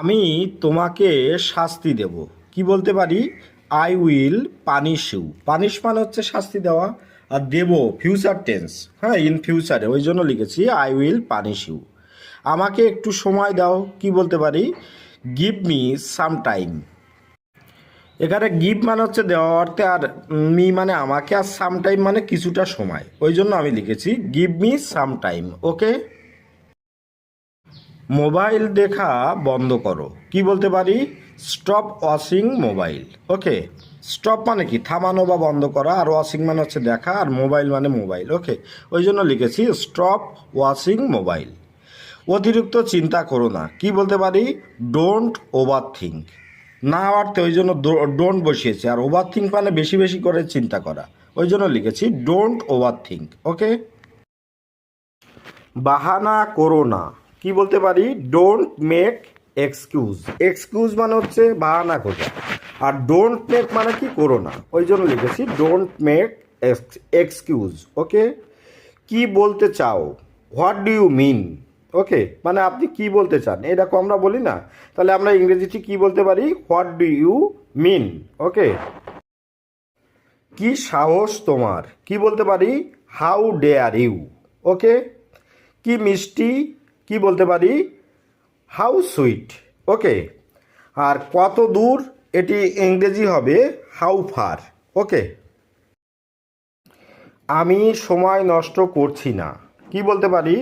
আমি তোমাকে শাস্তি দেব। কি বলতে পারি? I will punish you. Punish মানে হচ্ছে শাস্তি দেওয়া, আর দেব ফিউচার টেন্স, হ্যাঁ, ইন ফিউচারে, ওই জন্য লিখেছি আই উইল পানিশ ইউ। আমাকে একটু সময় দাও। কি বলতে পারি? Give me some time. এখানে গিভ মানে হচ্ছে দেওয়া অর্থে, আর মি মানে আমাকে, আর সাম টাইম মানে কিছুটা সময়, ওই জন্য আমি লিখেছি give me some time. Okay. Mobile দেখা বন্ধ করো। কি বলতে পারি? Stop watching mobile. Okay. Stop মানে কি? থামানো বা বন্ধ করা, আর ওয়াচিং মানে হচ্ছে দেখা, আর মোবাইল মানে মোবাইল। ওকে। ওই জন্য লিখেছি স্টপ ওয়াচিং মোবাইল। অতিরিক্ত চিন্তা করো না। কি বলতে পারি? Don't over think. না অর্থে, ওই জন্য ডোন্ট বসিয়েছি, আর ওভার থিঙ্ক মানে বেশি বেশি করে চিন্তা করা, ওই জন্য লিখেছি ডোন্ট ওভার থিঙ্ক। ওকে। বাহানা করো না। কি বলতে পারি? Don't make excuse. এক্সকিউজ মানে হচ্ছে বাহানা খোঁজা, আর ডোন্ট মেক মানে কি? করো না, ওই জন্য লিখেছি ডোন্ট মেক এক্সকিউজ। ওকে। কি বলতে চাও? What do you mean? Okay, মানে আপনি কি বলতে চান, এরকম আমরা বলি না, তাহলে আমরা ইংরেজিতে কি বলতে পারি? What do you mean. Okay. কি সাহস তোমার? কি বলতে পারি? How dare you. ওকে। কি মিষ্টি? কি বলতে পারি? How sweet. ওকে। আর কত দূর? এটি ইংরেজি হবে হাউ ফার। ওকে। আমি সময় নষ্ট করছি না। কি বলতে পারি?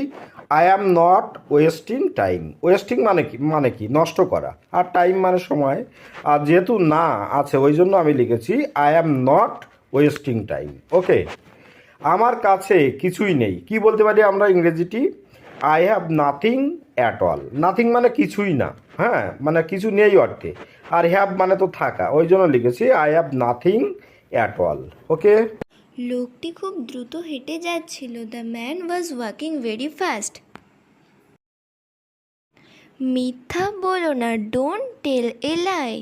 I am not wasting time. Wasting মানে কি? নষ্ট করা, আর টাইম মানে সময়, আর যেহেতু না আছে ওই জন্য আমি লিখেছি I am not wasting time. Okay. আমার কাছে কিছুই নেই। কি বলতে পারি আমরা ইংরেজিটি? I have nothing at all. Nothing মানে কিছুই না, হ্যাঁ, মানে কিছু নেই অর্থে, আর হ্যাভ মানে তো থাকা, ওই জন্য লিখেছি I have nothing at all. Okay. লোকটি খুব দ্রুত হেঁটে যাচ্ছিল। The man was walking very fast. মিথ্যা বলো না, ডোন্ট টেল এ লাই।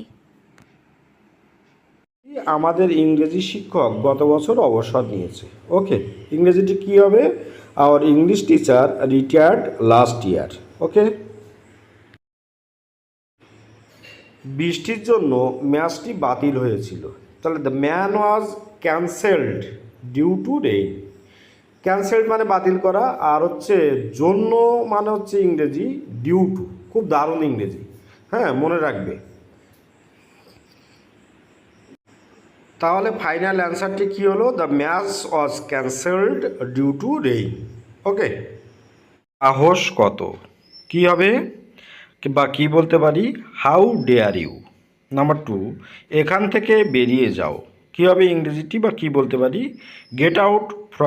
আমাদের ইংরেজি শিক্ষক গত বছর অবসর নিয়েছে। ওকে। ইংরেজিটি কি হবে? Our English teacher retired last year. Okay. বৃষ্টির জন্য ম্যাচটি বাতিল হয়েছিল। তাহলে the man was cancelled due to rain. Cancelled মানে বাতিল করা, আর হচ্ছে জন্য মানে হচ্ছে ইংরেজি ডিউ টু। খুব দারুণ ইংরেজি, হ্যাঁ, মনে রাখবে। তাহলে ফাইনাল অ্যান্সারটি কী হলো? The match was cancelled due to rain. Okay. সাহস কত? কি হবে? বা কি বলতে পারি? How dare you. নাম্বার 2, এখান থেকে বেরিয়ে যাও। কি হবে ইংরেজিটি, বা কি বলতে পারি? Get out from